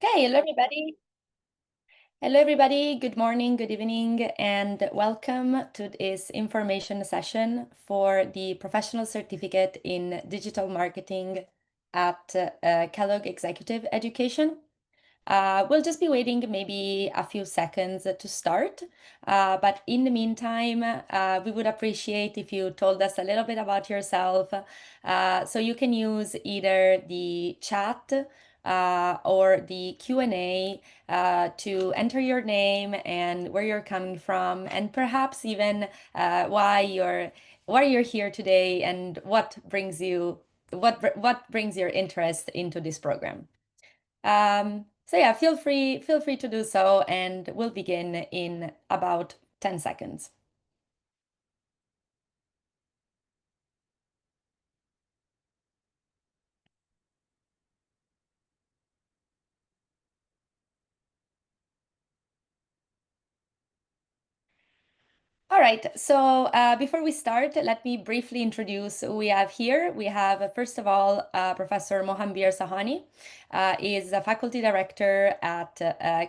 Okay, hello everybody. Hello everybody. Good morning, good evening, and welcome to this information session for the Professional Certificate in Digital Marketing at Kellogg Executive Education. We'll just be waiting maybe a few seconds to start. But in the meantime, we would appreciate if you told us a little bit about yourself. So you can use either the chat or the Q&A to enter your name and where you're coming from, and perhaps even why you're here today and what brings your interest into this program. So yeah, feel free to do so, and we'll begin in about 10 seconds. All right, so before we start, let me briefly introduce who we have here. We have, first of all, Professor Mohambir Sahani. Is a faculty director at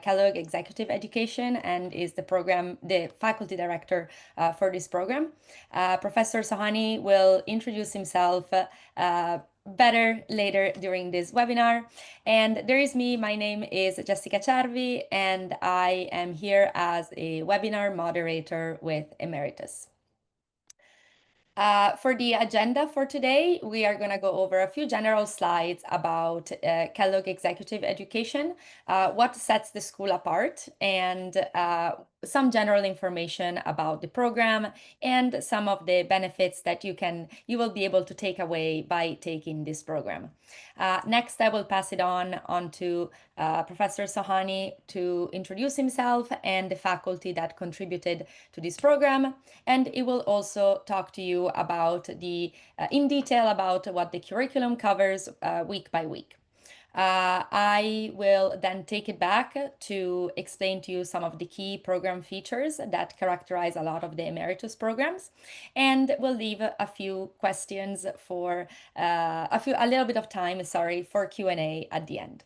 Kellogg Executive Education and is the faculty director for this program. Professor Sahani will introduce himself better later during this webinar. And there is me. My name is Jessica Charvi, and I am here as a webinar moderator with Emeritus. For the agenda for today, we are going to go over a few general slides about Kellogg Executive Education, what sets the school apart, and some general information about the program and some of the benefits that you will be able to take away by taking this program. Next, I will pass it on to Professor Sahani to introduce himself and the faculty that contributed to this program. And it will also talk to you about in detail about what the curriculum covers week by week. I will then take it back to explain to you some of the key program features that characterize a lot of the Emeritus programs, and we'll leave a few questions for a little bit of time, sorry, for Q&A at the end.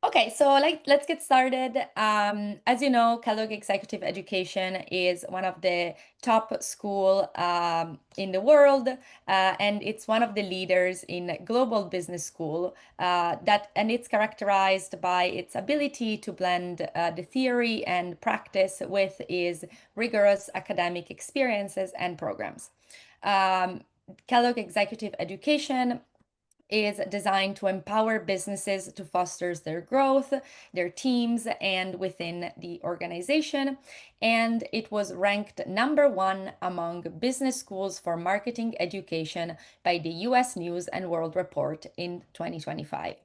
Okay, so let's get started. As you know, Kellogg Executive Education is one of the top school in the world, and it's one of the leaders in global business school. And it's characterized by its ability to blend the theory and practice with its rigorous academic experiences and programs. Kellogg Executive Education is designed to empower businesses to foster their growth, their teams, and within the organization. And it was ranked #1 among business schools for marketing education by the US News and World Report in 2025.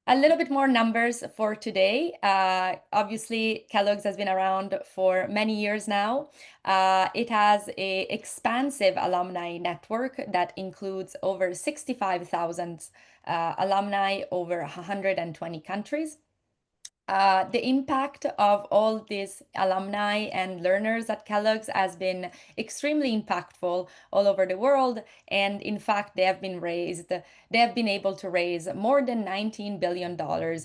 A little bit more numbers for today. Obviously, Kellogg's has been around for many years now. It has an expansive alumni network that includes over 65,000 alumni over 120 countries. The impact of all these alumni and learners at Kellogg's has been extremely impactful all over the world. And in fact, they have been able to raise more than $19 billion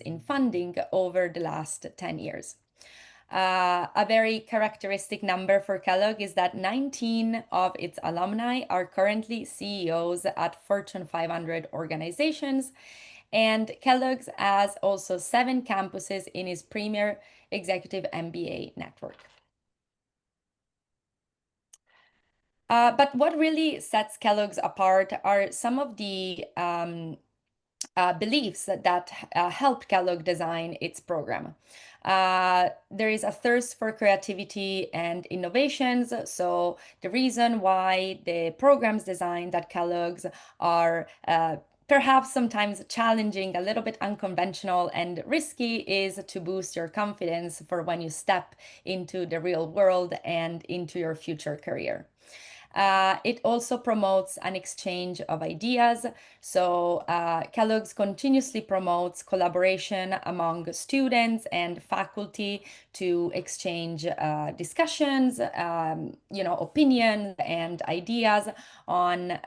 in funding over the last 10 years. A very characteristic number for Kellogg is that 19 of its alumni are currently CEOs at Fortune 500 organizations. And Kellogg's has also 7 campuses in its premier executive MBA network. But what really sets Kellogg's apart are some of the beliefs that helped Kellogg design its program. There is a thirst for creativity and innovations. So the reason why the programs designed at Kellogg's are perhaps sometimes challenging, a little bit unconventional and risky, is to boost your confidence for when you step into the real world and into your future career. It also promotes an exchange of ideas. So Kellogg's continuously promotes collaboration among students and faculty to exchange discussions, opinions and ideas on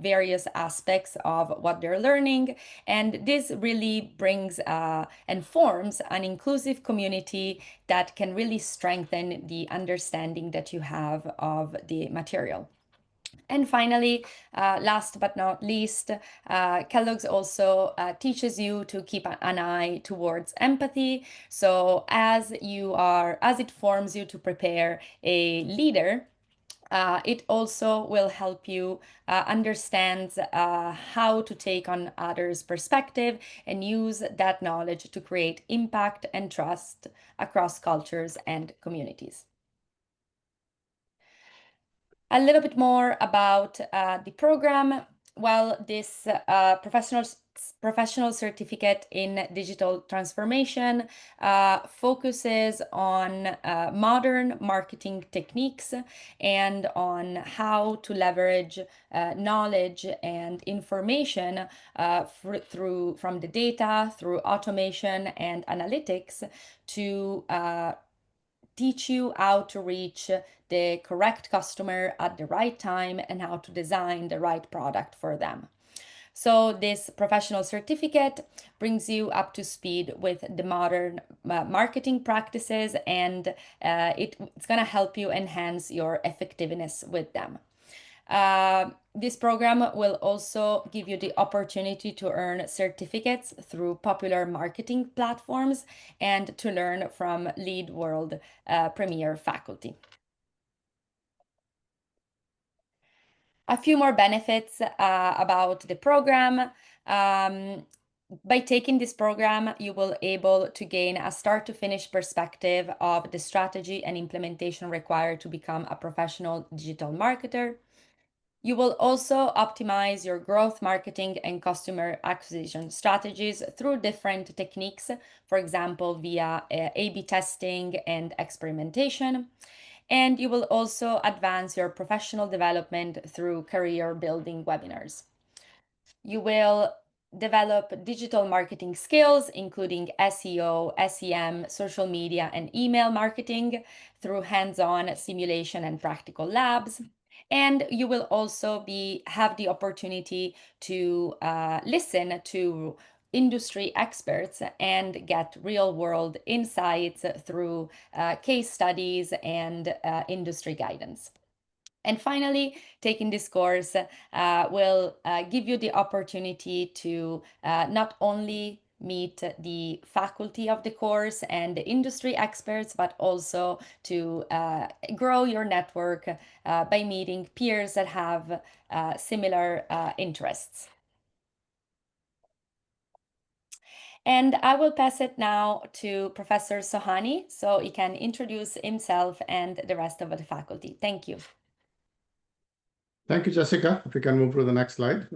various aspects of what they're learning. And this really brings and forms an inclusive community that can really strengthen the understanding that you have of the material. And finally, last but not least, Kellogg's also teaches you to keep an eye towards empathy. So as it forms you to prepare a leader, it also will help you understand how to take on others' perspective and use that knowledge to create impact and trust across cultures and communities. A little bit more about the program. Well, this professional certificate in digital transformation focuses on modern marketing techniques and on how to leverage knowledge and information from the data through automation and analytics to teach you how to reach the correct customer at the right time and how to design the right product for them. So this professional certificate brings you up to speed with the modern marketing practices, and it's going to help you enhance your effectiveness with them. This program will also give you the opportunity to earn certificates through popular marketing platforms and to learn from lead world premier faculty. A few more benefits about the program. By taking this program, you will able to gain a start to finish perspective of the strategy and implementation required to become a professional digital marketer. You will also optimize your growth marketing and customer acquisition strategies through different techniques, for example, via A/B testing and experimentation. And you will also advance your professional development through career building webinars. You will develop digital marketing skills, including SEO, SEM, social media, and email marketing through hands-on simulation and practical labs. And you will also have the opportunity to listen to industry experts and get real-world insights through case studies and industry guidance. And finally, taking this course will give you the opportunity to not only meet the faculty of the course and the industry experts, but also to grow your network by meeting peers that have similar interests. And I will pass it now to Professor Sohani so he can introduce himself and the rest of the faculty. Thank you. Thank you, Jessica. If we can move to the next slide.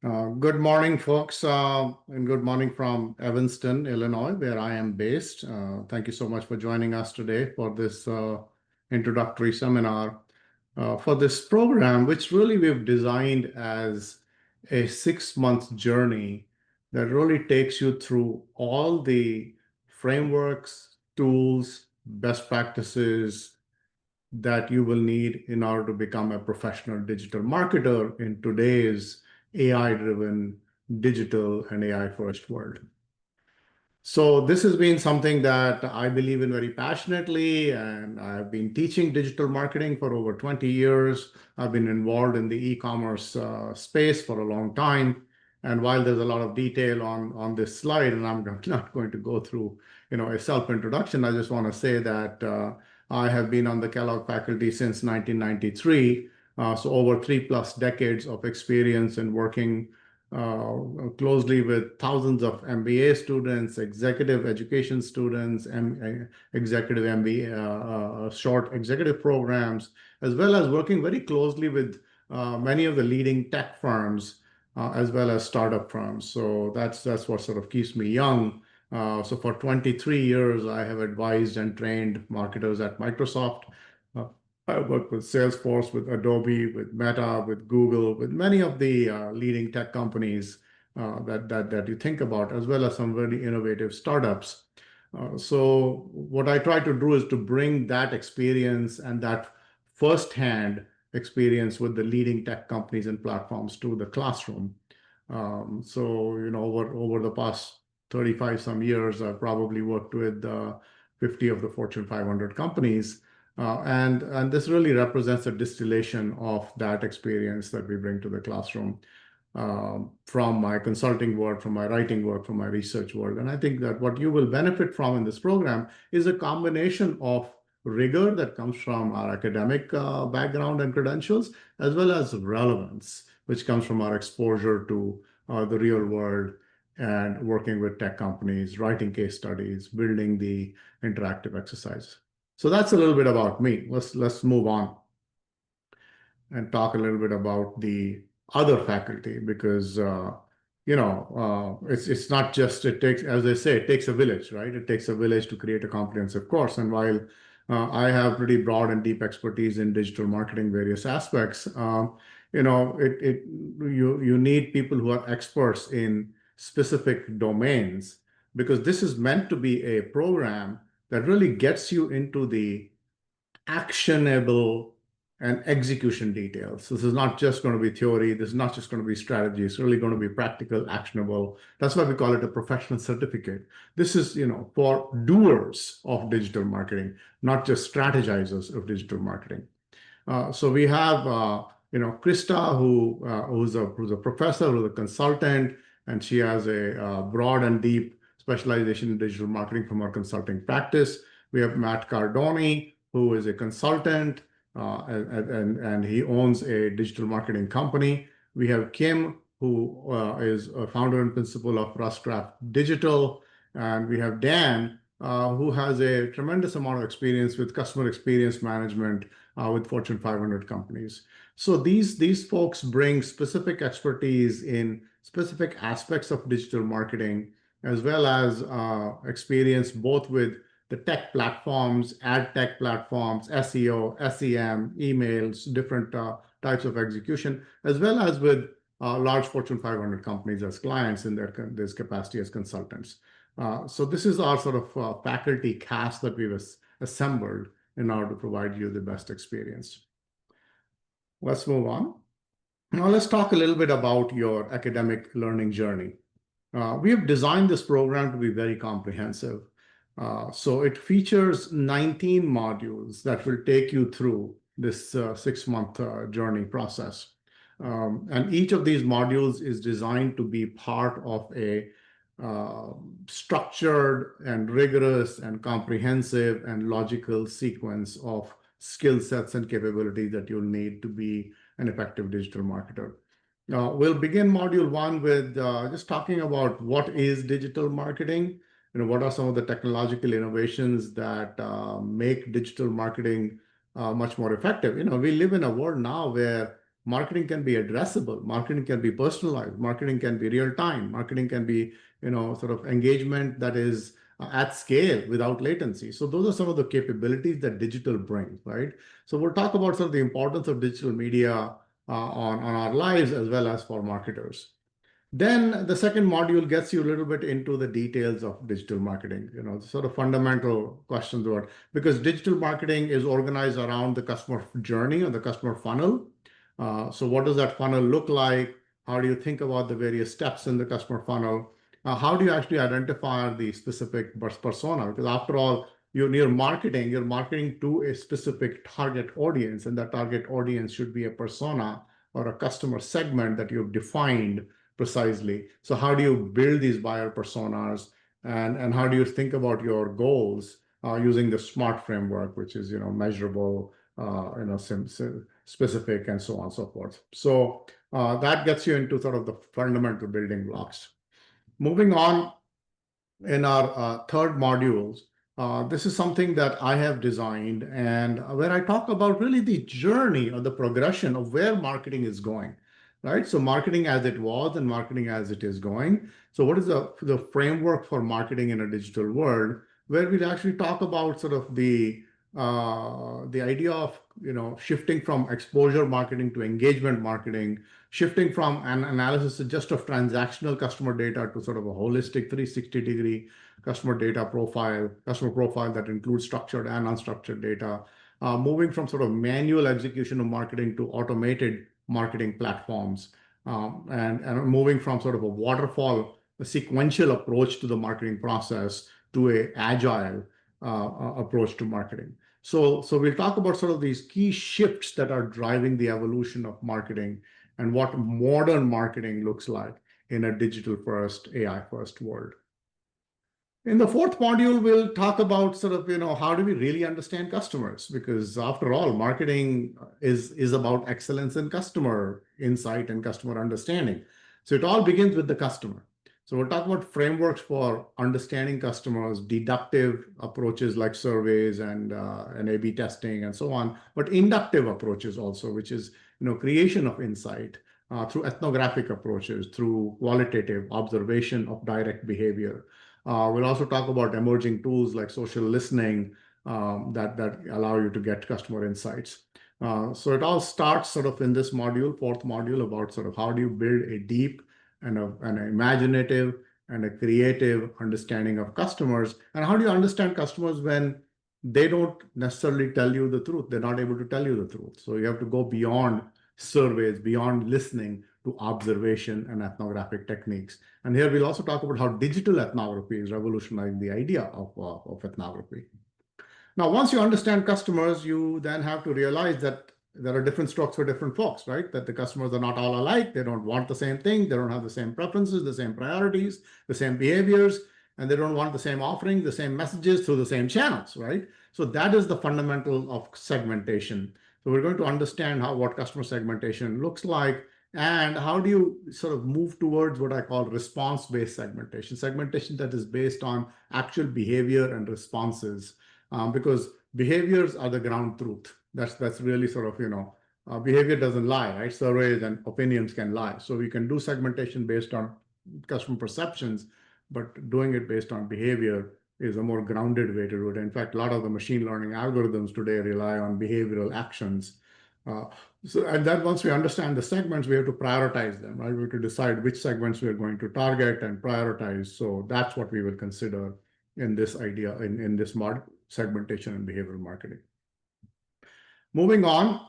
Good morning, folks, and good morning from Evanston, Illinois, where I am based. Thank you so much for joining us today for this introductory seminar for this program, which really we've designed as a 6-month journey that really takes you through all the frameworks, tools, best practices that you will need in order to become a professional digital marketer in today's AI-driven digital and AI-first world. So this has been something that I believe in very passionately, and I've been teaching digital marketing for over 20 years. I've been involved in the e-commerce space for a long time. And while there's a lot of detail on this slide, and I'm not going to go through a self-introduction, I just want to say that I have been on the Kellogg faculty since 1993, so over 3+ decades of experience in working closely with thousands of MBA students, executive education students, executive MBA, short executive programs, as well as working very closely with many of the leading tech firms, as well as startup firms. So that's what sort of keeps me young. So for 23 years, I have advised and trained marketers at Microsoft. I work with Salesforce, with Adobe, with Meta, with Google, with many of the leading tech companies that you think about, as well as some very innovative startups. So what I try to do is to bring that experience and that firsthand experience with the leading tech companies and platforms to the classroom. So, over the past 35 some years, I've probably worked with 50 of the Fortune 500 companies. And this really represents a distillation of that experience that we bring to the classroom, from my consulting work, from my writing work, from my research work. And I think that what you will benefit from in this program is a combination of rigor that comes from our academic background and credentials, as well as relevance, which comes from our exposure to the real world and working with tech companies, writing case studies, building the interactive exercise. So that's a little bit about me. Let's move on and talk a little bit about the other faculty, because it's not just, it takes, as they say, it takes a village, right? It takes a village to create a comprehensive course. And while I have pretty broad and deep expertise in digital marketing, various aspects, you need people who are experts in specific domains, because this is meant to be a program that really gets you into the actionable and execution details. This is not just going to be theory. This is not just going to be strategy. It's really going to be practical, actionable. That's why we call it a professional certificate. This is, for doers of digital marketing, not just strategizers of digital marketing. So we have, Krista, who's a professor, who's a consultant, and she has a broad and deep specialization in digital marketing from our consulting practice. We have Matt Cardoni, who is a consultant, and he owns a digital marketing company. We have Kim, who is a founder and principal of Rustcraft Digital. And we have Dan, who has a tremendous amount of experience with customer experience management with Fortune 500 companies. So these folks bring specific expertise in specific aspects of digital marketing, as well as experience both with the tech platforms, ad tech platforms, SEO, SEM, emails, different types of execution, as well as with large Fortune 500 companies as clients in this capacity as consultants. So this is our sort of faculty cast that we've assembled in order to provide you the best experience. Let's move on. Now let's talk a little bit about your academic learning journey. We have designed this program to be very comprehensive. So it features 19 modules that will take you through this 6-month journey process. And each of these modules is designed to be part of a structured and rigorous and comprehensive and logical sequence of skill sets and capabilities that you'll need to be an effective digital marketer. We'll begin module 1 with just talking about what is digital marketing. What are some of the technological innovations that make digital marketing much more effective? We live in a world now where marketing can be addressable, marketing can be personalized, marketing can be real time, marketing can be, sort of engagement that is at scale without latency. So those are some of the capabilities that digital brings, right? So we'll talk about some of the importance of digital media on our lives as well as for marketers. Then the second module gets you a little bit into the details of digital marketing, sort of fundamental questions about, because digital marketing is organized around the customer journey or the customer funnel. So what does that funnel look like? How do you think about the various steps in the customer funnel? How do you actually identify the specific persona? Because after all, you're marketing to a specific target audience, and that target audience should be a persona or a customer segment that you've defined precisely. So how do you build these buyer personas, and how do you think about your goals using the SMART framework, which is measurable, specific, and so on and so forth. So that gets you into sort of the fundamental building blocks. Moving on, in our third modules, this is something that I have designed, and where I talk about really the journey or the progression of where marketing is going, right? So marketing as it was and marketing as it is going. So what is the framework for marketing in a digital world, where we actually talk about sort of the the idea of shifting from exposure marketing to engagement marketing, shifting from an analysis just of transactional customer data to sort of a holistic 360-degree customer profile that includes structured and unstructured data, moving from sort of manual execution of marketing to automated marketing platforms, and moving from sort of a sequential approach to the marketing process to a agile approach to marketing. So we'll talk about sort of these key shifts that are driving the evolution of marketing and what modern marketing looks like in a digital first, AI first world. In the fourth module, we'll talk about sort of, how do we really understand customers? Because after all, marketing is about excellence in customer insight and customer understanding. So it all begins with the customer. So we'll talk about frameworks for understanding customers, deductive approaches like surveys and A/B testing and so on, but inductive approaches also, which is, creation of insight through ethnographic approaches, through qualitative observation of direct behavior. We'll also talk about emerging tools like social listening that allow you to get customer insights. So it all starts sort of in this module, fourth module, about sort of how do you build a deep and an imaginative and a creative understanding of customers, and how do you understand customers when they don't necessarily tell you the truth? They're not able to tell you the truth. So you have to go beyond surveys, beyond listening, to observation and ethnographic techniques. And here we'll also talk about how digital ethnography is revolutionizing the idea of ethnography. Now, once you understand customers, you then have to realize that there are different strokes for different folks, right? That the customers are not all alike. They don't want the same thing. They don't have the same preferences, the same priorities, the same behaviors, and they don't want the same offering, the same messages through the same channels, right? So that is the fundamental of segmentation. So we're going to understand what customer segmentation looks like, and how do you sort of move towards what I call response-based segmentation that is based on actual behavior and responses, because behaviors are the ground truth. That's really sort of, behavior doesn't lie, right? Surveys and opinions can lie. So we can do segmentation based on customer perceptions, but doing it based on behavior is a more grounded way to do it. In fact, a lot of the machine learning algorithms today rely on behavioral actions. And then once we understand the segments, we have to prioritize them, right? We have to decide which segments we are going to target and prioritize. So that's what we will consider in this idea, in this segmentation and behavioral marketing. Moving on,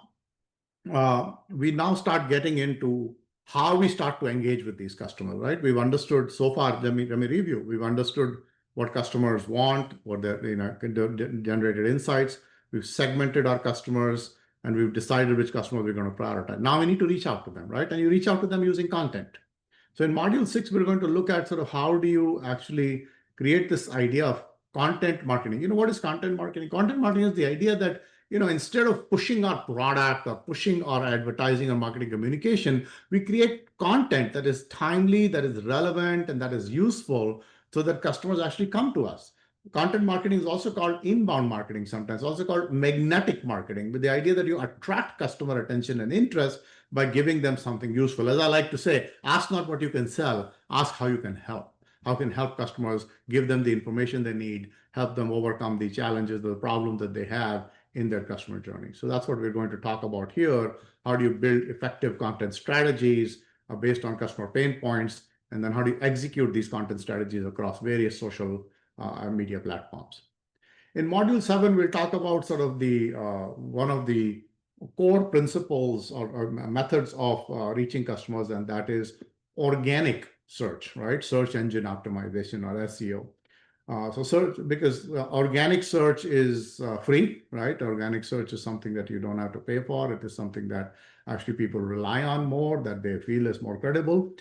we now start getting into how we start to engage with these customers, right? We've understood so far, let me review. We've understood what customers want, what their generated insights. We've segmented our customers, and we've decided which customers we're going to prioritize. Now we need to reach out to them, right? And you reach out to them using content. So in module 6, we're going to look at sort of how do you actually create this idea of content marketing. What is content marketing? Content marketing is the idea that, instead of pushing our product or pushing our advertising or marketing communication, we create content that is timely, that is relevant, and that is useful so that customers actually come to us. Content marketing is also called inbound marketing, sometimes also called magnetic marketing, with the idea that you attract customer attention and interest by giving them something useful. As I like to say, ask not what you can sell, ask how you can help. How can help customers, give them the information they need, help them overcome the challenges, the problems that they have in their customer journey. So that's what we're going to talk about here. How do you build effective content strategies based on customer pain points? And then how do you execute these content strategies across various social media platforms? In module 7, we'll talk about sort of the one of the core principles or methods of reaching customers, and that is organic search, right? Search engine optimization, or SEO. So search, because organic search is free, right? Organic search is something that you don't have to pay for. It is something that actually people rely on more, that they feel is more credible.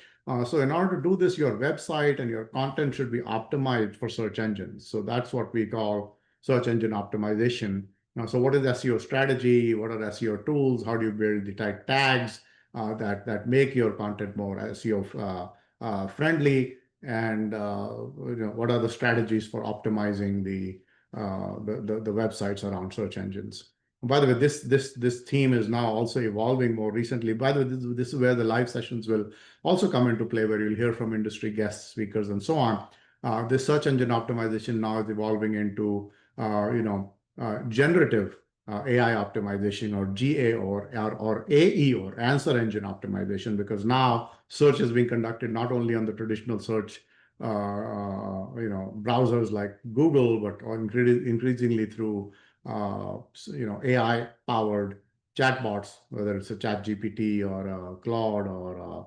So in order to do this, your website and your content should be optimized for search engines. So that's what we call search engine optimization. So what is SEO strategy? What are SEO tools? How do you build the type tags that make your content more SEO friendly? And what are the strategies for optimizing the websites around search engines? By the way, this theme is now also evolving more recently. By the way, this is where the live sessions will also come into play, where you'll hear from industry guest speakers and so on. This search engine optimization now is evolving into generative AI optimization, or GA, or AE, or answer engine optimization, because now search is being conducted not only on the traditional search browsers like Google, but increasingly through AI powered chatbots, whether it's a chat GPT or a Claude or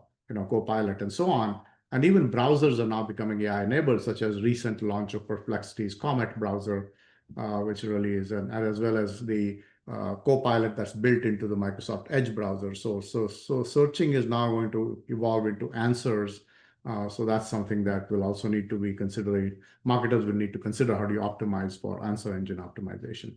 Copilot and so on. And even browsers are now becoming AI enabled, such as recent launch of Perplexity's Comet browser, which really is, and as well as the Copilot that's built into the Microsoft Edge browser. So searching is now going to evolve into answers. So that's something that will also need to be considered. Marketers will need to consider how do you optimize for answer engine optimization.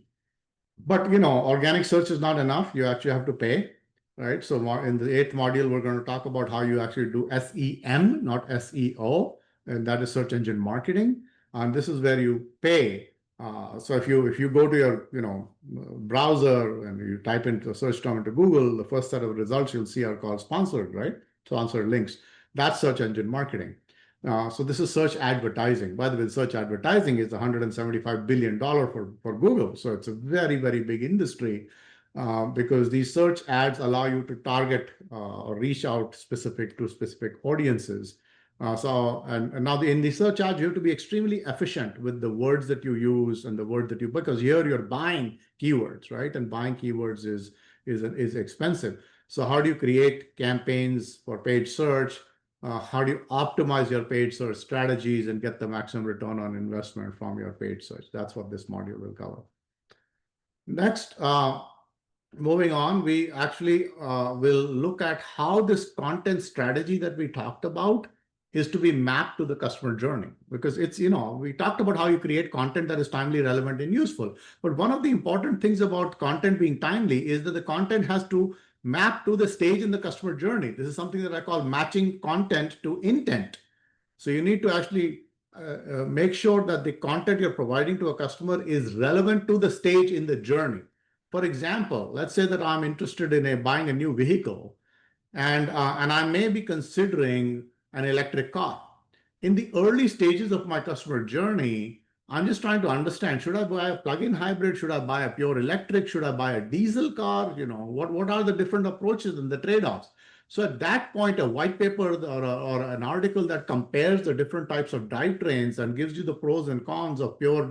But organic search is not enough. You actually have to pay, right? So in the 8th module, we're going to talk about how you actually do SEM, not SEO, and that is search engine marketing. And this is where you pay. So if you go to your browser and you type into a search term into Google, the first set of results you'll see are called sponsored, right? Sponsored links. That's search engine marketing. So this is search advertising. By the way, search advertising is $175 billion for Google. So it's a very, very big industry because these search ads allow you to target or reach out to specific audiences. And now in the search ads, you have to be extremely efficient with the words that you use and the word that because here you're buying keywords, right? And buying keywords is expensive. So how do you create campaigns for paid search? How do you optimize your paid search strategies and get the maximum return on investment from your paid search? That's what this module will cover. Next, moving on, we actually will look at how this content strategy that we talked about is to be mapped to the customer journey. Because it's, we talked about how you create content that is timely, relevant, and useful. But one of the important things about content being timely is that the content has to map to the stage in the customer journey. This is something that I call matching content to intent. So you need to actually make sure that the content you're providing to a customer is relevant to the stage in the journey. For example, let's say that I'm interested in buying a new vehicle, and I may be considering an electric car. In the early stages of my customer journey, I'm just trying to understand, should I buy a plug-in hybrid? Should I buy a pure electric? Should I buy a diesel car? What are the different approaches and the trade-offs? So at that point, a white paper or an article that compares the different types of drivetrains and gives you the pros and cons of pure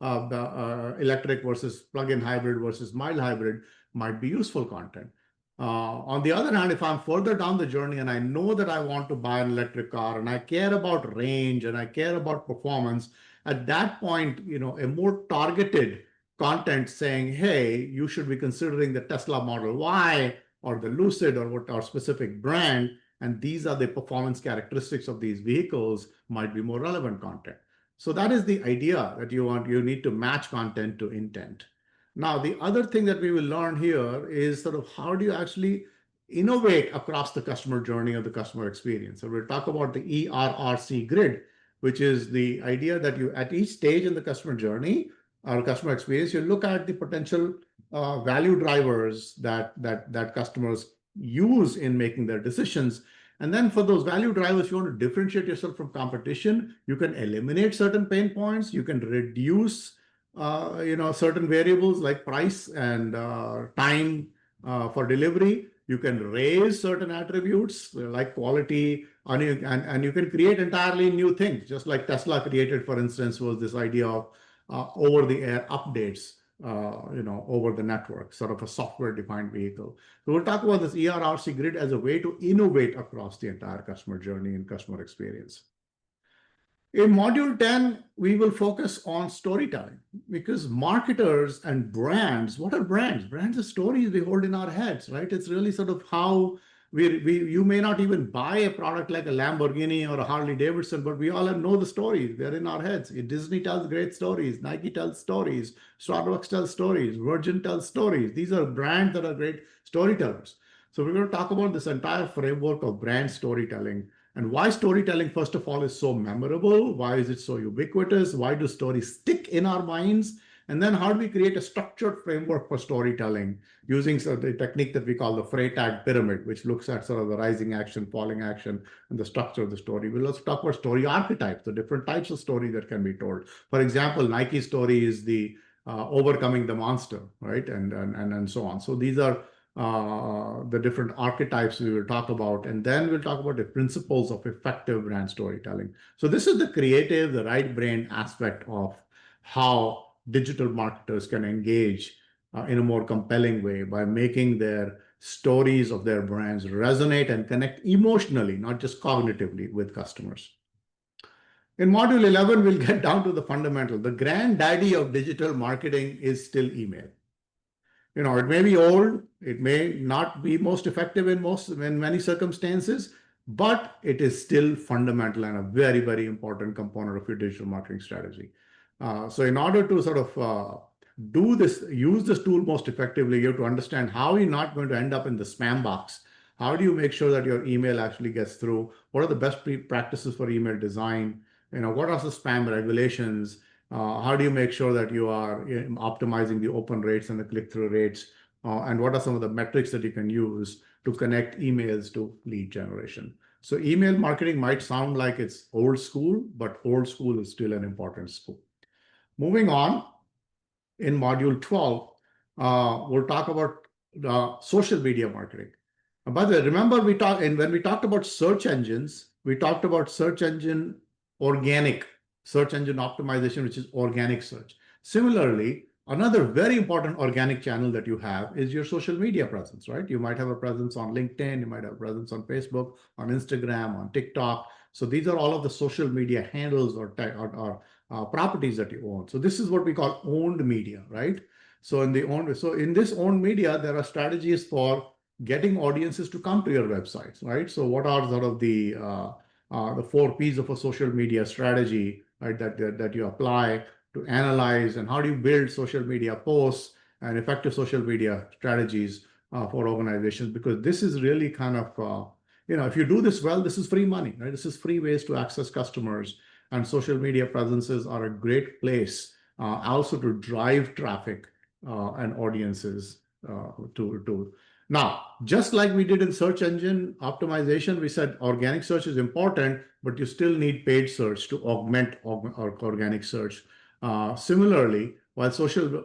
electric versus plug-in hybrid versus mild hybrid might be useful content. On the other hand, if I'm further down the journey and I know that I want to buy an electric car and I care about range and I care about performance, at that point, a more targeted content saying, hey, you should be considering the Tesla Model Y or the Lucid or what our specific brand, and these are the performance characteristics of these vehicles, might be more relevant content. So that is the idea that you need to match content to intent. Now, the other thing that we will learn here is sort of how do you actually innovate across the customer journey or the customer experience. So we'll talk about the ERRC grid, which is the idea that you, at each stage in the customer journey or customer experience, you look at the potential value drivers that customers use in making their decisions. And then for those value drivers, if you want to differentiate yourself from competition, you can eliminate certain pain points, you can reduce certain variables like price and time for delivery. You can raise certain attributes like quality, and you can create entirely new things, just like Tesla created, for instance, was this idea of over-the-air updates, over the network, sort of a software-defined vehicle. So we'll talk about this ERRC grid as a way to innovate across the entire customer journey and customer experience. In Module 10, we will focus on storytelling because marketers and brands, what are brands? Brands are stories we hold in our heads, right? It's really sort of how you may not even buy a product like a Lamborghini or a Harley Davidson, but we all know the stories. They're in our heads. Disney tells great stories. Nike tells stories. Starbucks tells stories. Virgin tells stories. These are brands that are great storytellers. So we're going to talk about this entire framework of brand storytelling. And why storytelling, first of all, is so memorable. Why is it so ubiquitous? Why do stories stick in our minds? And then how do we create a structured framework for storytelling using the technique that we call the Freytag pyramid, which looks at sort of the rising action, falling action, and the structure of the story. We'll also talk about story archetypes, the different types of story that can be told. For example, Nike's story is the overcoming the monster, right? And so on. So these are the different archetypes we will talk about. And then we'll talk about the principles of effective brand storytelling. So this is the creative, the right brain aspect of how digital marketers can engage in a more compelling way by making their stories of their brands resonate and connect emotionally, not just cognitively, with customers. In module 11, we'll get down to the fundamental. The granddaddy of digital marketing is still email. It may be old, it may not be most effective in many circumstances, but it is still fundamental and a very, very important component of your digital marketing strategy. So in order to sort of do this, use this tool most effectively, you have to understand how you're not going to end up in the spam box. How do you make sure that your email actually gets through? What are the best practices for email design? What are the spam regulations? How do you make sure that you are optimizing the open rates and the click-through rates? And what are some of the metrics that you can use to connect emails to lead generation? So email marketing might sound like it's old school, but old school is still an important school. Moving on, in module 12, we'll talk about social media marketing. By the way, remember when we talked about search engines, we talked about organic search engine optimization, which is organic search. Similarly, another very important organic channel that you have is your social media presence, right? You might have a presence on LinkedIn, you might have a presence on Facebook, on Instagram, on TikTok. So these are all of the social media handles or properties that you own. So this is what we call owned media, right? So in this owned media, there are strategies for getting audiences to come to your websites, right? So what are sort of the 4 Ps of a social media strategy, right, that you apply to analyze, and how do you build social media posts and effective social media strategies for organizations? Because this is really kind of, if you do this well, this is free money, right? This is free ways to access customers, and social media presences are a great place also to drive traffic and audiences to. Now, just like we did in search engine optimization, we said organic search is important, but you still need paid search to augment organic search. Similarly, while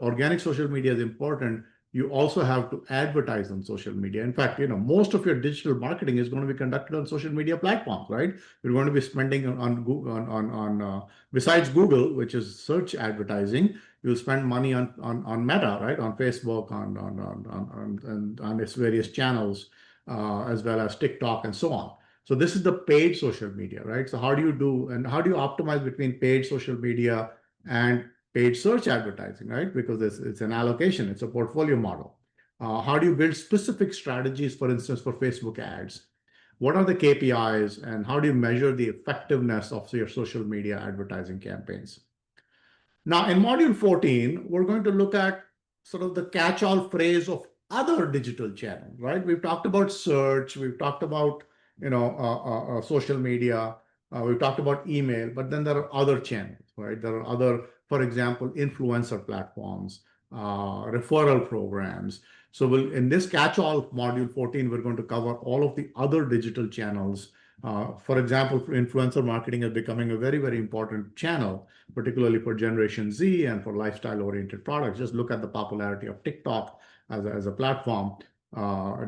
organic social media is important, you also have to advertise on social media. In fact, most of your digital marketing is going to be conducted on social media platforms, right? You're going to be spending on Google, besides Google, which is search advertising, you'll spend money on Meta, right? On Facebook, on its various channels, as well as TikTok and so on. So this is the paid social media, right? So how do you optimize between paid social media and paid search advertising, right? Because it's an allocation, it's a portfolio model. How do you build specific strategies, for instance, for Facebook ads? What are the KPIs, and how do you measure the effectiveness of your social media advertising campaigns? Now, in module 14, we're going to look at sort of the catch-all phrase of other digital channels, right? We've talked about search, we've talked about social media, we've talked about email, but then there are other channels, right? There are other, for example, influencer platforms, referral programs. So in this catch-all module 14, we're going to cover all of the other digital channels. For example, influencer marketing is becoming a very, very important channel, particularly for Generation Z and for lifestyle-oriented products. Just look at the popularity of TikTok as a platform.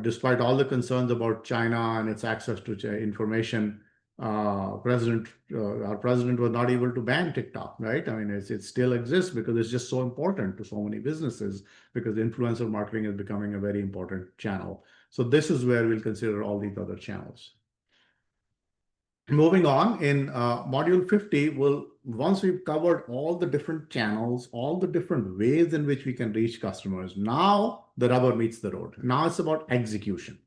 Despite all the concerns about China and its access to information, our president was not able to ban TikTok, right? I mean, it still exists because it's just so important to so many businesses, because influencer marketing is becoming a very important channel. So this is where we'll consider all these other channels. Moving on, in module 50, once we've covered all the different channels, all the different ways in which we can reach customers, now the rubber meets the road. Now it's about execution.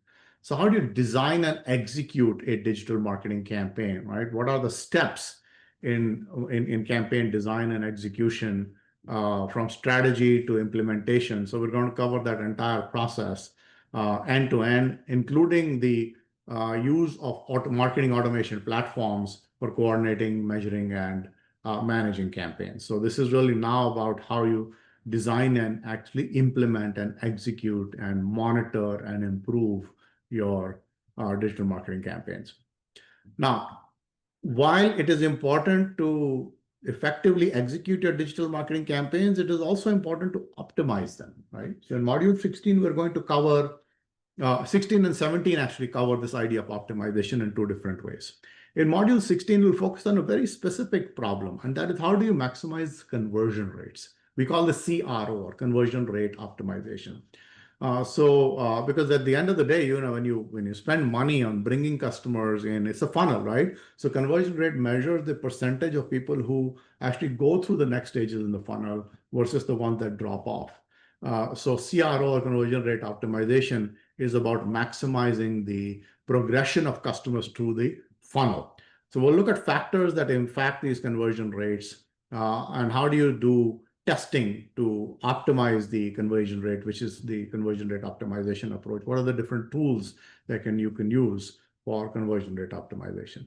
So how do you design and execute a digital marketing campaign, right? What are the steps in campaign design and execution, from strategy to implementation? So we're going to cover that entire process end to end, including the use of marketing automation platforms for coordinating, measuring, and managing campaigns. So this is really now about how you design and actually implement and execute and monitor and improve your digital marketing campaigns. Now, while it is important to effectively execute your digital marketing campaigns, it is also important to optimize them, right? So in module 16, we're going to cover 16 and 17 actually cover this idea of optimization in two different ways. In module 16, we'll focus on a very specific problem, and that is how do you maximize conversion rates? We call this CRO, or conversion rate optimization. Because at the end of the day, when you spend money on bringing customers in, it's a funnel, right? So conversion rate measures the percentage of people who actually go through the next stages in the funnel versus the ones that drop off. So CRO, or conversion rate optimization, is about maximizing the progression of customers through the funnel. So we'll look at factors that impact these conversion rates, and how do you do testing to optimize the conversion rate, which is the conversion rate optimization approach. What are the different tools that you can use for conversion rate optimization?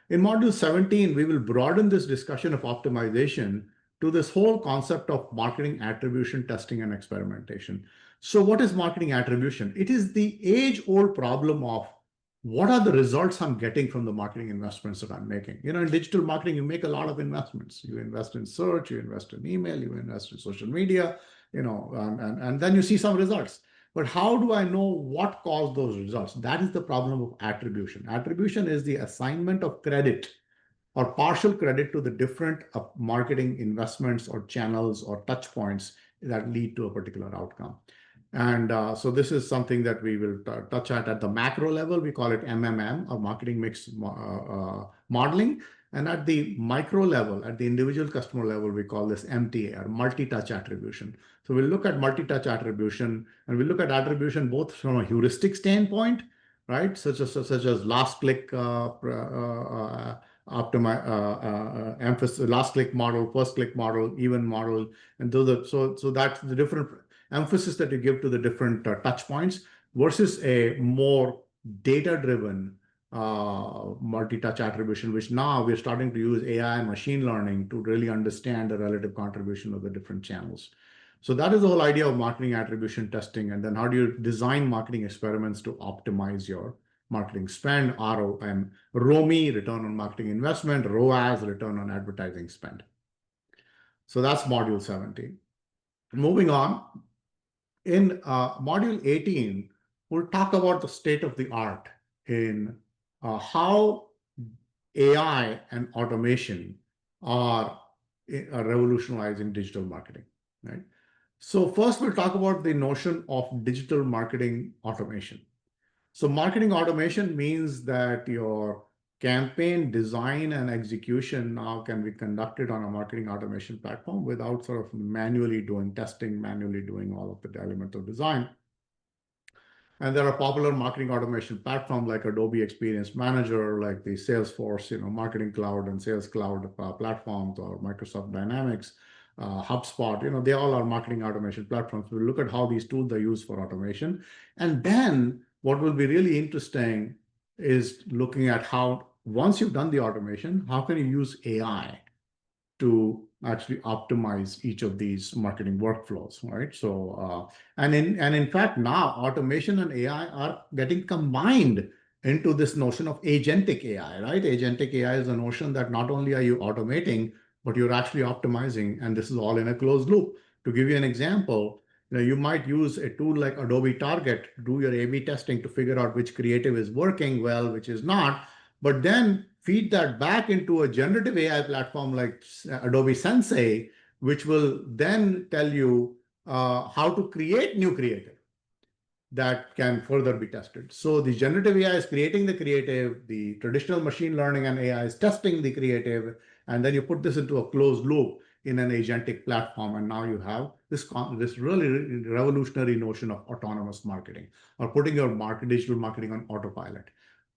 In module 17, we will broaden this discussion of optimization to this whole concept of marketing attribution testing and experimentation. So what is marketing attribution? It is the age-old problem of what are the results I'm getting from the marketing investments that I'm making. In digital marketing, you make a lot of investments. You invest in search, you invest in email, you invest in social media, and then you see some results. But how do I know what caused those results? That is the problem of attribution. Attribution is the assignment of credit or partial credit to the different marketing investments or channels or touch points that lead to a particular outcome. And so this is something that we will touch at the macro level. We call it MMM, or marketing mix modeling. And at the micro level, at the individual customer level, we call this MTA, or multi-touch attribution. So we'll look at multi-touch attribution, and we look at attribution both from a heuristic standpoint, right? Such as last click emphasis, last click model, first click model, even model, and those are so that's the different emphasis that you give to the different touch points versus a more data-driven multi-touch attribution, which now we're starting to use AI and machine learning to really understand the relative contribution of the different channels. So that is the whole idea of marketing attribution testing. And then how do you design marketing experiments to optimize your marketing spend, ROM, ROMI, return on marketing investment, ROAS, return on advertising spend. So that's module 17. Moving on, in module 18, we'll talk about the state of the art in how AI and automation are revolutionizing digital marketing, right? So first, we'll talk about the notion of digital marketing automation. So marketing automation means that your campaign design and execution now can be conducted on a marketing automation platform without sort of manually doing testing, manually doing all of the elements of design. And there are popular marketing automation platforms like Adobe Experience Manager, like the Salesforce, Marketing Cloud and Sales Cloud platforms, or Microsoft Dynamics, HubSpot. They all are marketing automation platforms. We look at how these tools are used for automation. And then what will be really interesting is looking at how, once you've done the automation, how can you use AI to actually optimize each of these marketing workflows, right? So, and in fact, now automation and AI are getting combined into this notion of agentic AI, right? Agentic AI is a notion that not only are you automating, but you're actually optimizing, and this is all in a closed loop. To give you an example, you might use a tool like Adobe Target to do your A/B testing to figure out which creative is working well, which is not, but then feed that back into a generative AI platform like Adobe Sensei, which will then tell you how to create new creative that can further be tested. So the generative AI is creating the creative, the traditional machine learning and AI is testing the creative, and then you put this into a closed loop in an agentic platform, and now you have this really revolutionary notion of autonomous marketing, or putting your digital marketing on autopilot.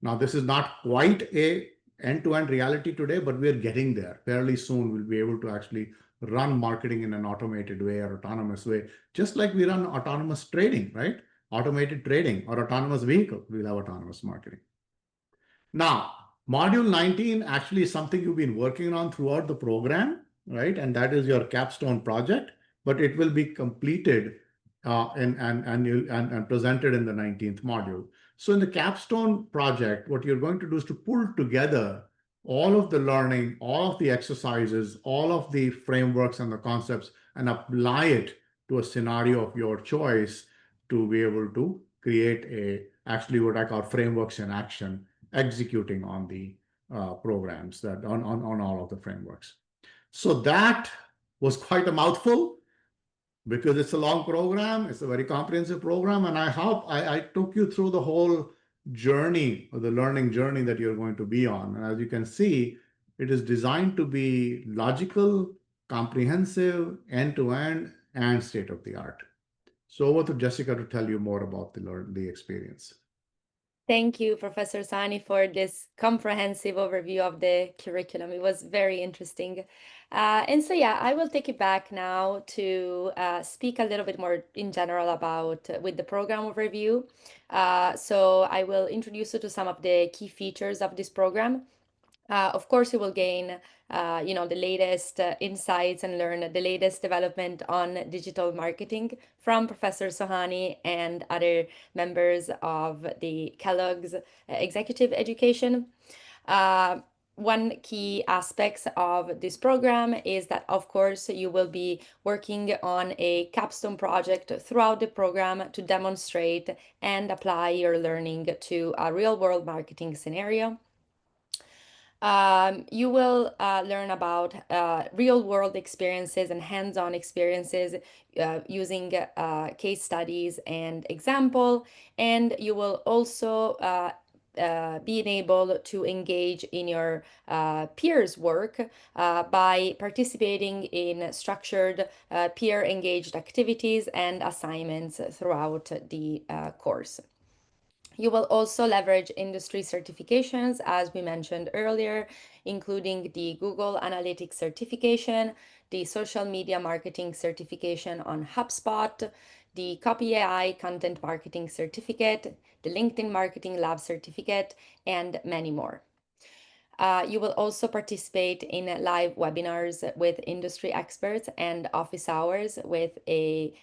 Now, this is not quite a end-to-end reality today, but we're getting there. Fairly soon, we'll be able to actually run marketing in an automated way or autonomous way, just like we run autonomous trading, right? Automated trading or autonomous vehicle, we'll have autonomous marketing. Now, module 19 actually is something you've been working on throughout the program, right? And that is your capstone project, but it will be completed and presented in the 19th module. So in the capstone project, what you're going to do is to pull together all of the learning, all of the exercises, all of the frameworks and the concepts, and apply it to a scenario of your choice to be able to create actually what I call frameworks in action, executing on the programs that on all of the frameworks. So that was quite a mouthful because it's a long program, it's a very comprehensive program, and I took you through the whole journey or the learning journey that you're going to be on. And as you can see, it is designed to be logical, comprehensive, end-to-end, and state-of-the-art. So over to Jessica to tell you more about the experience. Thank you, Professor Sani, for this comprehensive overview of the curriculum. It was very interesting. And so, yeah, I will take it back now to speak a little bit more in general about with the program overview. So I will introduce you to some of the key features of this program. Of course, you will gain, the latest insights and learn the latest development on digital marketing from Professor Sohani and other members of the Kellogg's Executive Education. Uh, One key aspects of this program is that, of course, you will be working on a capstone project throughout the program to demonstrate and apply your learning to a real-world marketing scenario. You will learn about real world experiences and hands on experiences using case studies and example. And you will also being able to engage in your peers' work by participating in structured peer engaged activities and assignments throughout the course. You will also leverage industry certifications, as we mentioned earlier, including the Google Analytics certification, the social media marketing certification on HubSpot, the Copy AI content marketing certificate, the LinkedIn Marketing Lab certificate, and many more. You will also participate in live webinars with industry experts and office hours with a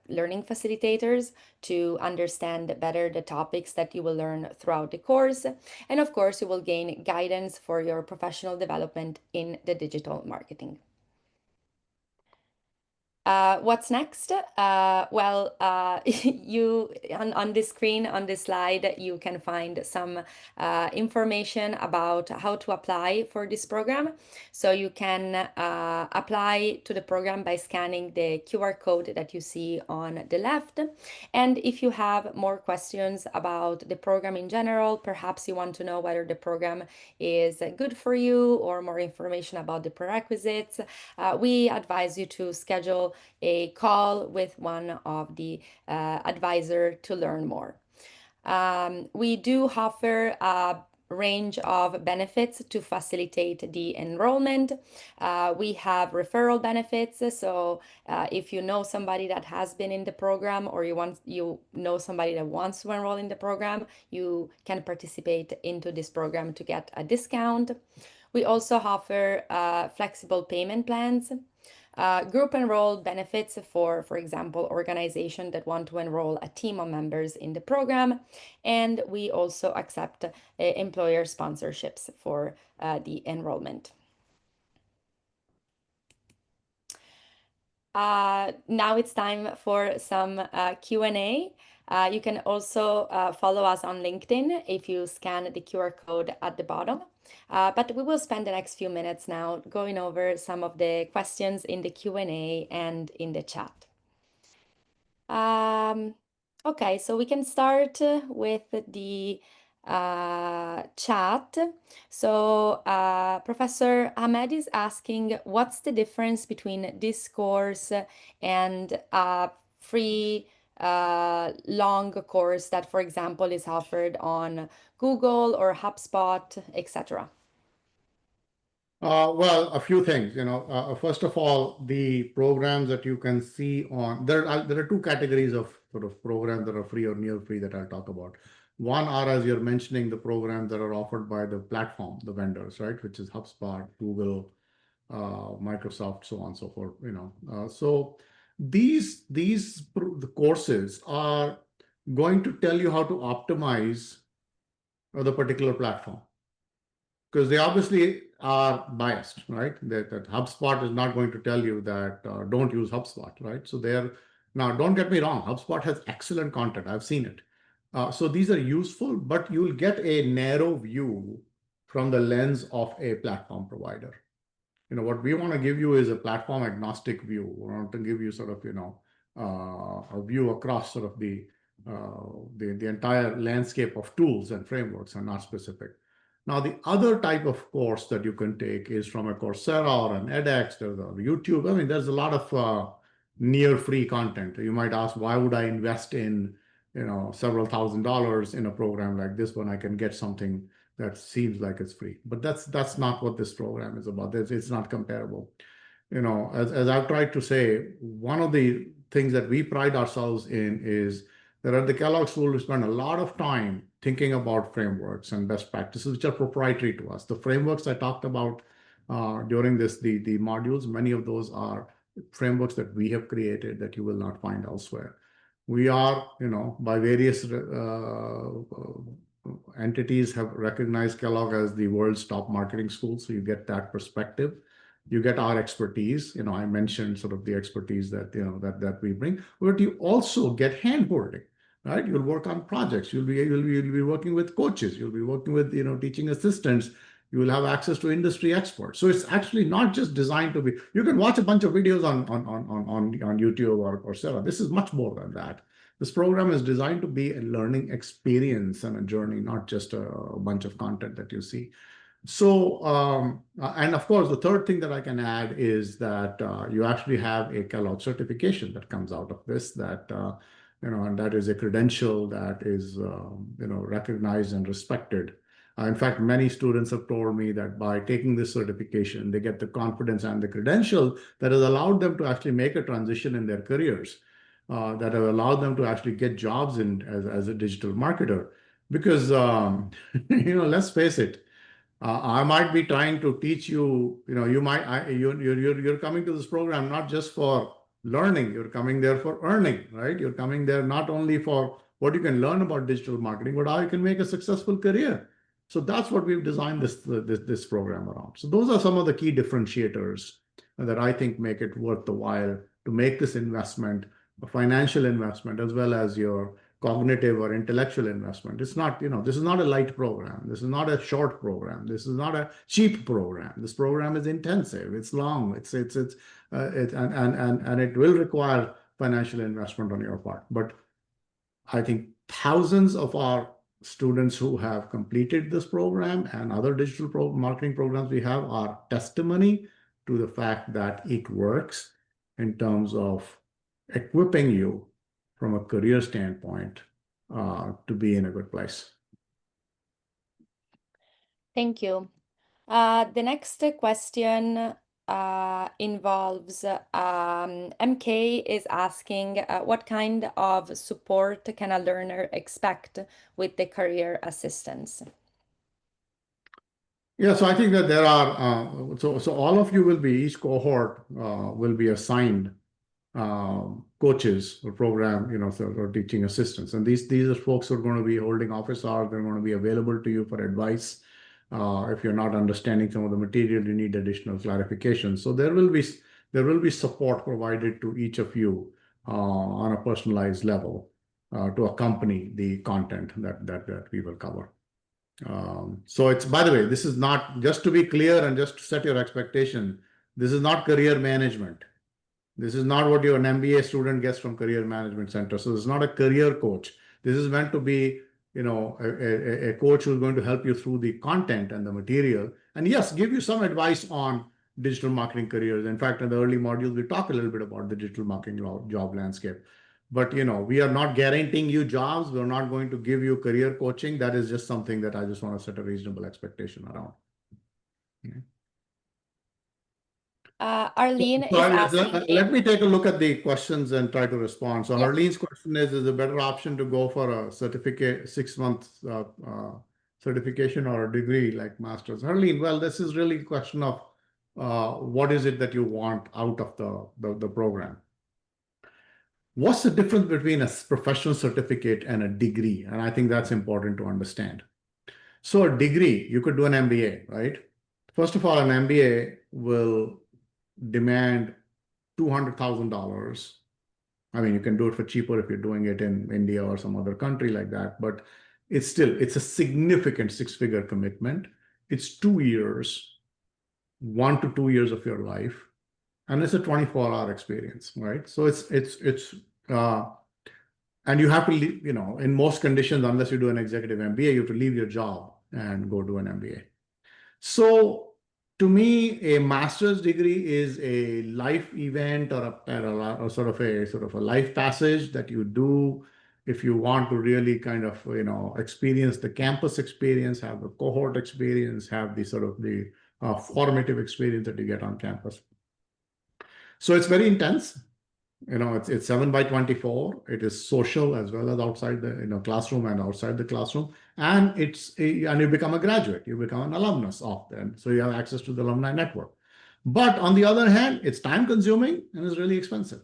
learning facilitators to understand better the topics that you will learn throughout the course. And of course, you will gain guidance for your professional development in the digital marketing. What's next? You on this screen, on this slide, you can find some information about how to apply for this program. So you can apply to the program by scanning the QR code that you see on the left. And if you have more questions about the program in general, perhaps you want to know whether the program is good for you or more information about the prerequisites, we advise you to schedule a call with one of the advisor to learn more. We do offer a range of benefits to facilitate the enrollment. We have referral benefits. So if you know somebody that has been in the program or you know somebody that wants to enroll in the program, you can participate into this program to get a discount. We also offer flexible payment plans. Group enroll benefits for example, organizations that want to enroll a team of members in the program. And we also accept employer sponsorships for the enrollment. Now it's time for some Q&A. You can also follow us on LinkedIn if you scan the QR code at the bottom. But we will spend the next few minutes now going over some of the questions in the Q&A and in the chat. Okay, so we can start with the chat. So Professor Ahmed is asking, what's the difference between this course and a free long course that, for example, is offered on Google or HubSpot, etc.? Well, a few things, first of all, the programs that you can see there are two categories of sort of programs that are free or near free that I'll talk about. One are, as you're mentioning, the programs that are offered by the platform, the vendors, right, which is HubSpot, Google, Microsoft, so on and so forth, So the courses are going to tell you how to optimize the particular platform. because they obviously are biased, right? That HubSpot is not going to tell you that don't use HubSpot, right? So they're now, don't get me wrong, HubSpot has excellent content. I've seen it. So these are useful, but you'll get a narrow view from the lens of a platform provider. What we want to give you is a platform agnostic view. We want to give you sort of, a view across sort of the entire landscape of tools and frameworks and not specific. Now, the other type of course that you can take is from a Coursera or an edX, there's a YouTube. I mean, there's a lot of near free content. You might ask, why would I invest in, several $1,000s in a program like this when I can get something that seems like it's free? But that's not what this program is about. It's not comparable. As I've tried to say, one of the things that we pride ourselves in is that at the Kellogg School, we spend a lot of time thinking about frameworks and best practices, which are proprietary to us. The frameworks I talked about during the modules, many of those are frameworks that we have created that you will not find elsewhere. We are, by various entities have recognized Kellogg as the world's top marketing school. So you get that perspective. You get our expertise. I mentioned sort of the expertise that, that we bring, but you also get hand-holding, right? You'll work on projects. You'll be working with coaches. You'll be working with, teaching assistants. You will have access to industry experts. So it's actually not just designed to be, you can watch a bunch of videos on YouTube or Coursera. This is much more than that. This program is designed to be a learning experience and a journey, not just a bunch of content that you see. So, and of course, the third thing that I can add is that you actually have a Kellogg certification that comes out of this, that, and that is a credential that is, recognized and respected. In fact, many students have told me that by taking this certification, they get the confidence and the credential that has allowed them to actually make a transition in their careers, that have allowed them to actually get jobs as a digital marketer. Because, let's face it, I might be trying to teach you, you're coming to this program not just for learning, you're coming there for earning, right? You're coming there not only for what you can learn about digital marketing, but how you can make a successful career. So that's what we've designed this program around. So those are some of the key differentiators that I think make it worth the while to make this investment, a financial investment, as well as your cognitive or intellectual investment. It's not, this is not a light program. This is not a short program. This is not a cheap program. This program is intensive. It's long. And it will require financial investment on your part. But I think thousands of our students who have completed this program and other digital marketing programs we have are testimony to the fact that it works in terms of equipping you from a career standpoint to be in a good place. Thank you. The next question involves MK is asking what kind of support can a learner expect with the career assistance? Yeah, so I think that there are, so all of you will be, each cohort will be assigned coaches or program, or teaching assistants. And these are folks who are going to be holding office hours. They're going to be available to you for advice. If you're not understanding some of the material, you need additional clarification. So there will be support provided to each of you on a personalized level to accompany the content that we will cover. So it's, by the way, this is not, just to be clear and just to set your expectation, this is not career management. This is not what an MBA student gets from Career Management Center. So it's not a career coach. This is meant to be, a coach who's going to help you through the content and the material. And yes, give you some advice on digital marketing careers. In fact, in the early modules, we talk a little bit about the digital marketing job landscape. But, we are not guaranteeing you jobs. We're not going to give you career coaching. That is just something that I just want to set a reasonable expectation around. Okay. Arlene is asking. Let me take a look at the questions and try to respond. So Arlene's question is a better option to go for a certificate, 6-month certification or a degree like master's? Arlene, well, this is really a question of what is it that you want out of the program? What's the difference between a professional certificate and a degree? And I think that's important to understand. So a degree, you could do an MBA, right? First of all, an MBA will demand $200,000. I mean, you can do it for cheaper if you're doing it in India or some other country like that, but it's a significant six-figure commitment. It's 2 years, 1 to 2 years of your life, and it's a 24-hour experience, right? So uh, and you have to leave, in most conditions, unless you do an executive MBA, you have to leave your job and go do an MBA. So to me, a master's degree is a life event or sort of a life passage that you do if you want to really kind of experience the campus experience, have the cohort experience, have the sort of the formative experience that you get on campus. So it's very intense. It's 7 by 24. It is social as well as outside the classroom and outside the classroom. And and you become a graduate, you become an alumnus of them. So you have access to the alumni network. But on the other hand, it's time consuming and it's really expensive.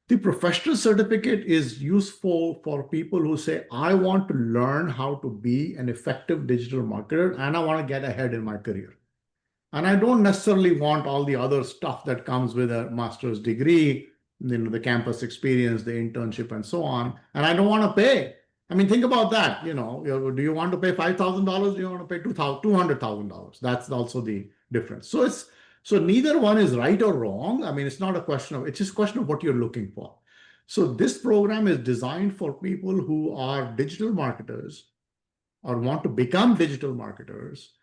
The professional certificate is useful for people who say, I want to learn how to be an effective digital marketer and I want to get ahead in my career. And I don't necessarily want all the other stuff that comes with a master's degree, the campus experience, the internship, and so on. And I don't want to pay. I mean, think about that. Do you want to pay $5,000? Do you want to pay $200,000? That's also the difference. So neither one is right or wrong. I mean, it's just a question of what you're looking for. So this program is designed for people who are digital marketers or want to become digital marketers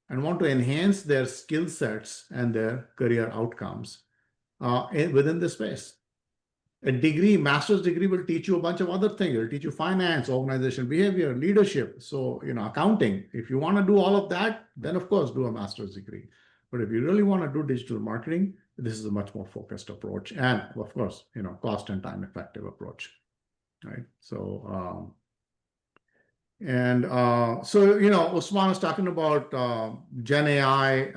and want to enhance their skill sets and their career outcomes within the space. A master's degree will teach you a bunch of other things. It'll teach you finance, organizational behavior, leadership, so accounting. If you want to do all of that, then of course do a master's degree. But if you really want to do digital marketing, this is a much more focused approach, and of course, cost and time effective approach, right? So Usman was talking about Gen AI.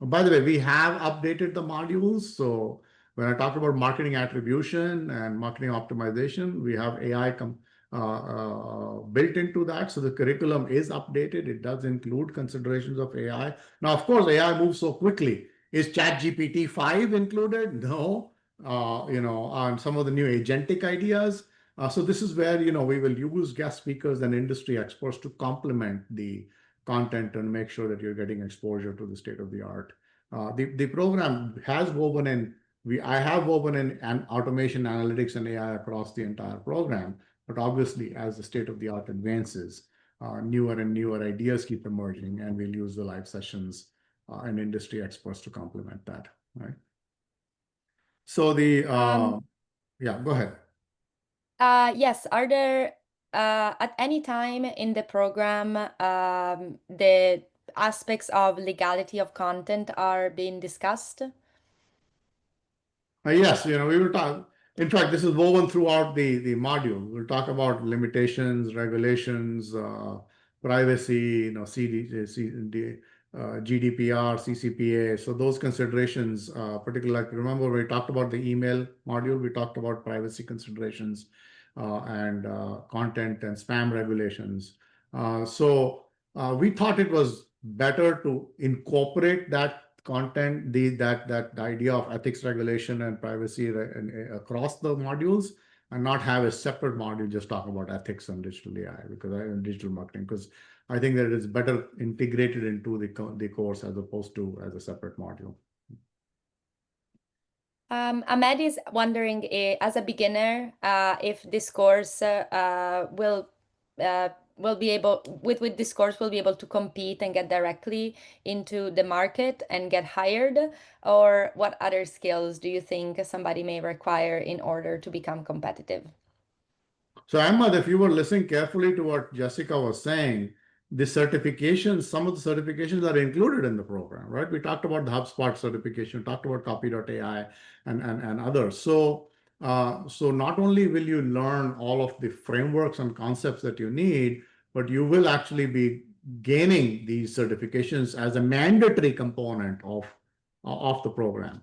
By the way, we have updated the modules. So when I talked about marketing attribution and marketing optimization, we have AI built into that. So the curriculum is updated. It does include considerations of AI. Now, of course, AI moves so quickly. Is ChatGPT 5 included? No. On some of the new agentic ideas. So this is where we will use guest speakers and industry experts to complement the content and make sure that you're getting exposure to the state of the art. The program has woven in. I have woven in automation, analytics, and AI across the entire program. But obviously, as the state of the art advances, newer and newer ideas keep emerging, and we'll use the live sessions and industry experts to complement that. Right. So yeah, go ahead. Yes, are there at any time in the program the aspects of legality of content are being discussed? Yes, we will talk. In fact, this is woven throughout the module. We'll talk about limitations, regulations, privacy, GDPR, CCPA. So those considerations, particularly, like remember we talked about the email module, we talked about privacy considerations and content and spam regulations. So we thought it was better to incorporate that content, that idea of ethics regulation and privacy across the modules, and not have a separate module just talk about ethics and digital AI digital marketing, because I think that it's better integrated into the course as opposed to as a separate module. Ahmed is wondering, as a beginner, if this course will be able, with this course, will be able to compete and get directly into the market and get hired, or what other skills do you think somebody may require in order to become competitive? So Ahmad, if you were listening carefully to what Jessica was saying, some of the certifications are included in the program, right? We talked about the HubSpot certification, talked about copy.ai and others. So not only will you learn all of the frameworks and concepts that you need, but you will actually be gaining these certifications as a mandatory component of the program.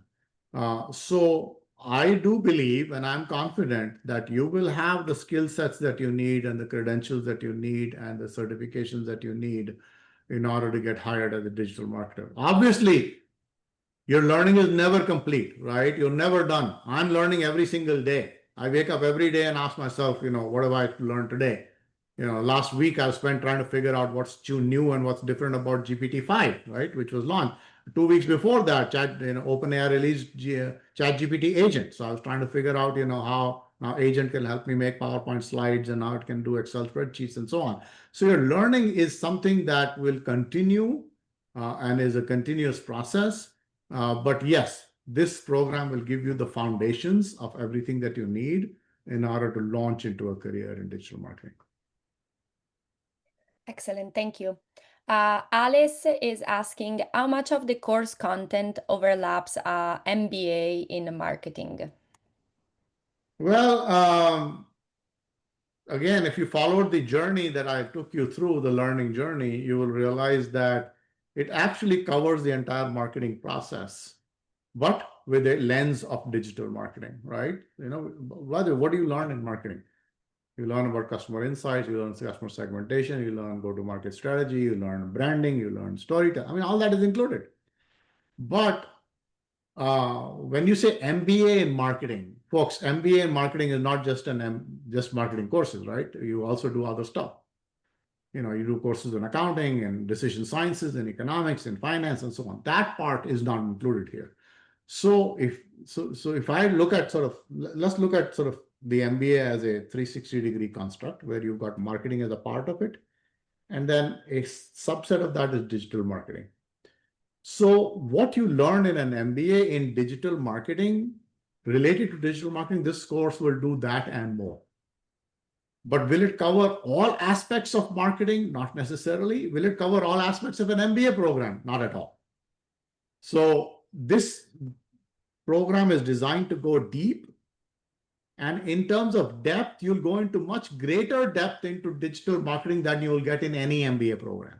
So I do believe, and I'm confident that you will have the skill sets that you need and the credentials that you need and the certifications that you need in order to get hired as a digital marketer. Obviously, your learning is never complete, right? You're never done. I'm learning every single day. I wake up every day and ask myself, what have I learned today? Last week I spent trying to figure out what's new and what's different about GPT-5, right? Which was launched. 2 weeks before that, OpenAI released ChatGPT Agent. So I was trying to figure out, how now Agent can help me make PowerPoint slides and how it can do Excel spreadsheets and so on. So your learning is something that will continue and is a continuous process. But yes, this program will give you the foundations of everything that you need in order to launch into a career in digital marketing. Excellent, thank you. Alice is asking how much of the course content overlaps MBA in marketing? Well, again, if you followed the journey that I took you through, the learning journey, you will realize that it actually covers the entire marketing process, but with a lens of digital marketing, right? What do you learn in marketing? You learn about customer insights, you learn customer segmentation, you learn go-to-market strategy, you learn branding, you learn storytelling. I mean, all that is included. But when you say MBA in marketing, folks, MBA in marketing is not just just marketing courses, right? You also do other stuff. You do courses in accounting and decision sciences and economics and finance and so on. That part is not included here. So if I look at let's look at sort of the MBA as a 360-degree construct where you've got marketing as a part of it, and then a subset of that is digital marketing. So what you learn in an MBA in digital marketing related to digital marketing, this course will do that and more. But will it cover all aspects of marketing? Not necessarily. Will it cover all aspects of an MBA program? Not at all. So this program is designed to go deep. And in terms of depth, you'll go into much greater depth into digital marketing than you will get in any MBA program.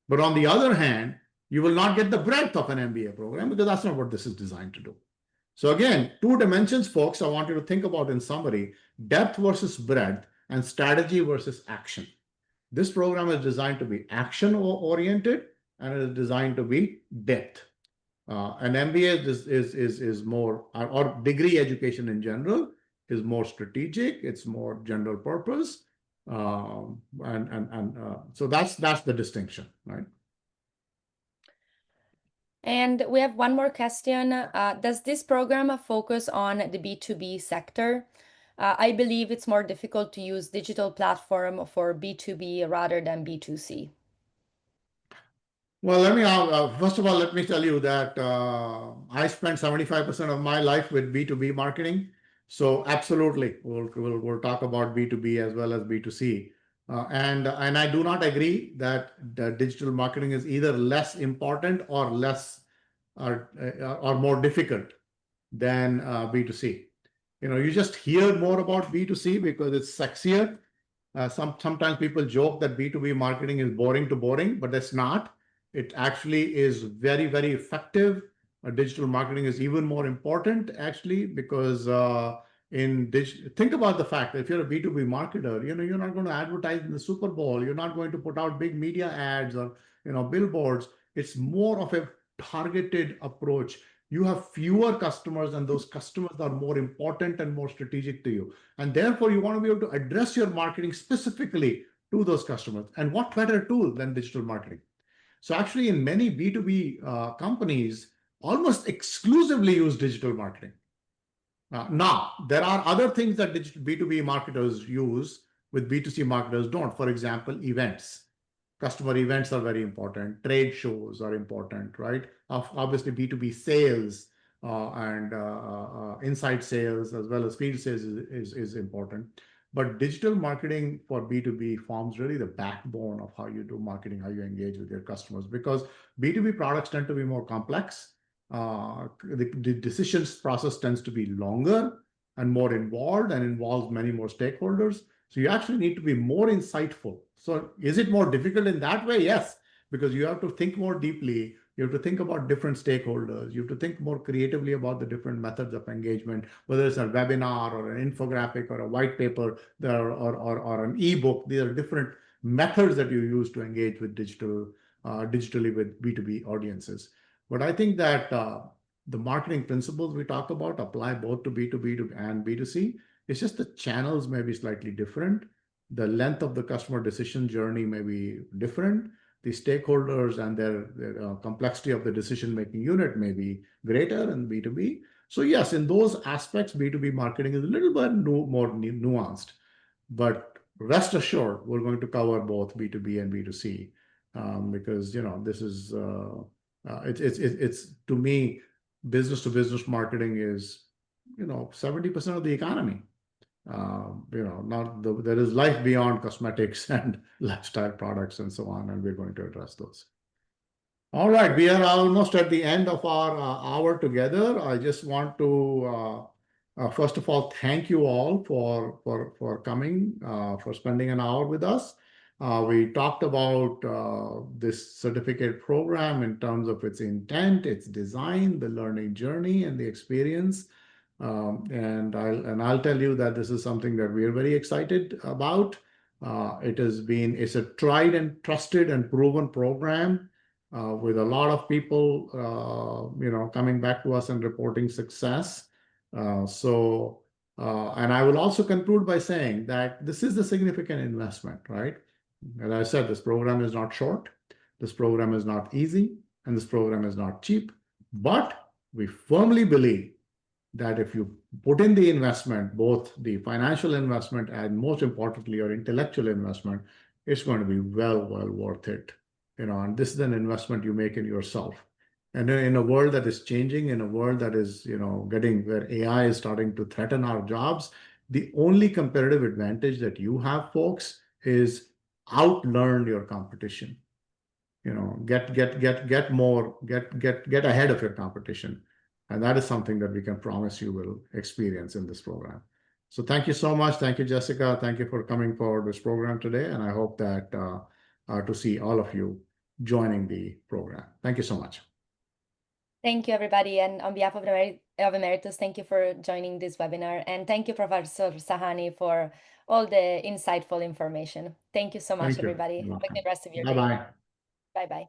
But on the other hand, you will not get the breadth of an MBA program because that's not what this is designed to do. So again, 2 dimensions, folks, I want you to think about in summary: depth versus breadth and strategy versus action. This program is designed to be action-oriented and it is designed to be depth. An MBA is more, or degree education in general is more strategic. It's more general purpose, so that's the distinction, right? And we have one more question. Does this program focus on the B2B sector? I believe it's more difficult to use digital platform for B2B rather than B2C. Well, first of all, let me tell you that I spent 75% of my life with B2B marketing. So absolutely, we'll talk about B2B as well as B2C. And I do not agree that the digital marketing is either less important or less or more difficult than B2C. You just hear more about B2C because it's sexier. Sometimes people joke that B2B marketing is boring, but that's not. It actually is very, very effective. Digital marketing is even more important, actually, because think about the fact that if you're a B2B marketer, you're not going to advertise in the Super Bowl. You're not going to put out big media ads or billboards. It's more of a targeted approach. You have fewer customers, and those customers are more important and more strategic to you. And therefore, you want to be able to address your marketing specifically to those customers. And what better tool than digital marketing? So actually, in many B2B companies, almost exclusively use digital marketing. Now, there are other things that B2B marketers use with B2C marketers don't. For example, events. Customer events are very important. Trade shows are important, right? Obviously, B2B sales and inside sales as well as field sales is important. But digital marketing for B2B forms really the backbone of how you do marketing, how you engage with your customers, because B2B products tend to be more complex. The decisions process tends to be longer and more involved and involves many more stakeholders. So you actually need to be more insightful. So is it more difficult in that way? Yes, because you have to think more deeply. You have to think about different stakeholders. You have to think more creatively about the different methods of engagement, whether it's a webinar or an infographic or a white paper or an ebook. These are different methods that you use to engage with digitally with B2B audiences. But I think that the marketing principles we talk about apply both to B2B and B2C. It's just the channels may be slightly different. The length of the customer decision journey may be different. The stakeholders and their complexity of the decision-making unit may be greater in B2B. So yes, in those aspects, B2B marketing is a little bit more nuanced. But rest assured, we're going to cover both B2B and B2C because this is it's to me, business to business marketing is 70% of the economy. There is life beyond cosmetics and lifestyle products and so on, and we're going to address those. All right, we are almost at the end of our hour together. I just want to first of all thank you all for coming, for spending an hour with us. We talked about this certificate program in terms of its intent, its design, the learning journey, and the experience. And I'll tell you that this is something that we are very excited about. It's a tried and trusted and proven program with a lot of people, coming back to us and reporting success. And I will also conclude by saying that this is a significant investment, right? As I said, this program is not short, this program is not easy, and this program is not cheap. But we firmly believe that if you put in the investment, both the financial investment and most importantly, your intellectual investment, it's going to be well worth it. And this is an investment you make in yourself. And in a world that is changing, in a world that is, where AI is starting to threaten our jobs, the only competitive advantage that you have, folks, is outlearn your competition. Get ahead of your competition. And that is something that we can promise you will experience in this program. So thank you so much. Thank you, Jessica. Thank you for coming for this program today. And I hope that to see all of you joining the program. Thank you so much. Thank you, everybody. And on behalf of Emeritus, thank you for joining this webinar. And thank you, Professor Sahani, for all the insightful information. Thank you so much, everybody. Have a good rest of your day. Bye-bye. Bye-bye.